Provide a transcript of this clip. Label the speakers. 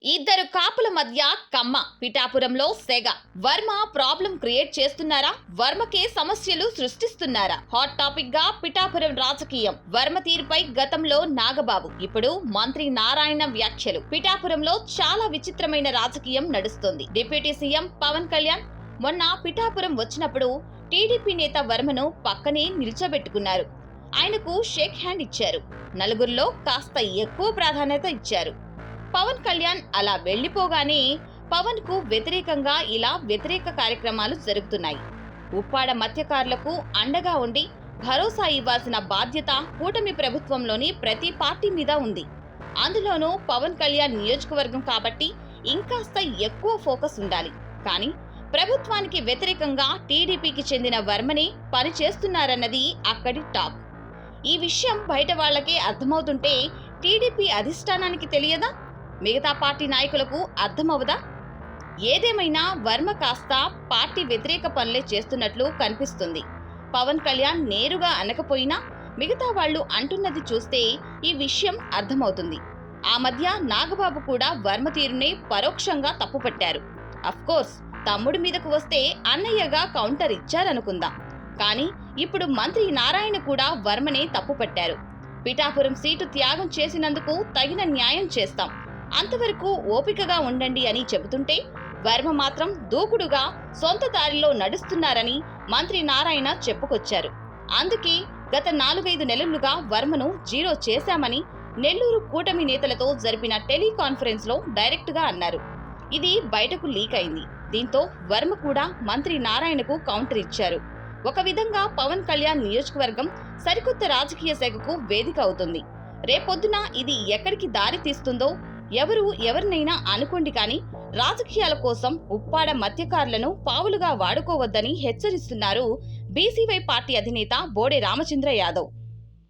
Speaker 1: ఇద్దరు కాపుల మధ్య కమ్మ పిఠాపురంలో సెగ. వర్మ ప్రాబ్లం క్రియేట్ చేస్తున్నారా? వర్మకే సమస్యలు సృష్టిస్తున్నారా? హాట్ టాపిక్ గా పిఠాపురం రాజకీయం. వర్మ తీరుపై గతంలో నాగబాబు, ఇప్పుడు మంత్రి నారాయణ వ్యాఖ్యలు. పిఠాపురంలో చాలా విచిత్రమైన రాజకీయం నడుస్తోంది. డిప్యూటీ సీఎం పవన్ కళ్యాణ్ మొన్న పిఠాపురం వచ్చినప్పుడు టీడీపీ నేత వర్మను పక్కనే నిల్చోబెట్టుకున్నారు. ఆయనకు షేక్ హ్యాండ్ ఇచ్చారు. నలుగురిలో కాస్త ఎక్కువ ప్రాధాన్యత ఇచ్చారు. పవన్ కళ్యాణ్ అలా వెళ్లిపోగానే పవన్ కు వ్యతిరేకంగా ఇలా వ్యతిరేక కార్యక్రమాలు జరుగుతున్నాయి. ఉప్పాడ మత్స్యకారులకు అండగా ఉండి భరోసా ఇవ్వాల్సిన బాధ్యత కూటమి ప్రభుత్వంలోని ప్రతి పార్టీ మీద ఉంది. అందులోనూ పవన్ కళ్యాణ్ నియోజకవర్గం కాబట్టి ఇంకాస్త ఎక్కువ ఫోకస్ ఉండాలి. కానీ ప్రభుత్వానికి వ్యతిరేకంగా టీడీపీకి చెందిన వర్మనే పనిచేస్తున్నారన్నది అక్కడి టాక్. ఈ విషయం బయట వాళ్లకే అర్థమవుతుంటే టీడీపీ అధిష్టానానికి తెలియదా? మిగతా పార్టీ నాయకులకు అర్థమవదా? ఏదేమైనా వర్మ కాస్త పార్టీ వ్యతిరేక పనులే చేస్తున్నట్లు కనిపిస్తుంది. పవన్ కళ్యాణ్ నేరుగా అనకపోయినా మిగతా వాళ్లు అంటున్నది చూస్తే ఈ విషయం అర్థమవుతుంది. ఆ మధ్య నాగబాబు కూడా వర్మ తీరునే పరోక్షంగా తప్పుపట్టారు. అఫ్కోర్స్ తమ్ముడి మీదకు వస్తే అన్నయ్యగా కౌంటర్ ఇచ్చారనుకుందాం. కానీ ఇప్పుడు మంత్రి నారాయణ కూడా వర్మనే తప్పుపట్టారు. పిఠాపురం సీటు త్యాగం చేసినందుకు తగిన న్యాయం చేస్తాం, అంతవరకు ఓపికగా ఉండండి అని చెబుతుంటే వర్మ మాత్రం దూకుడుగా సొంత దారిలో నడుస్తున్నారని మంత్రి నారాయణ చెప్పుకొచ్చారు. అందుకే గత 4-5 నెలలుగా వర్మను జీరో చేశామని నెల్లూరు కూటమి నేతలతో జరిపిన టెలికాన్ఫరెన్స్ లో డైరెక్ట్ గా అన్నారు. ఇది బయటకు లీక్ అయింది. దీంతో వర్మ కూడా మంత్రి నారాయణకు కౌంటర్ ఇచ్చారు. ఒక విధంగా పవన్ కళ్యాణ్ నియోజకవర్గం సరికొత్త రాజకీయ శాఖకు వేదిక అవుతుంది. రేపొద్దున ఇది ఎక్కడికి దారి తీస్తుందో ఎవరు ఎవరినైనా అనుకోండి, కానీ రాజకీయాల కోసం ఉప్పాడ మత్స్యకారులను పావులుగా వాడుకోవద్దని హెచ్చరిస్తున్నారు బీసీవై పార్టీ అధినేత బోడే రామచంద్ర యాదవ్.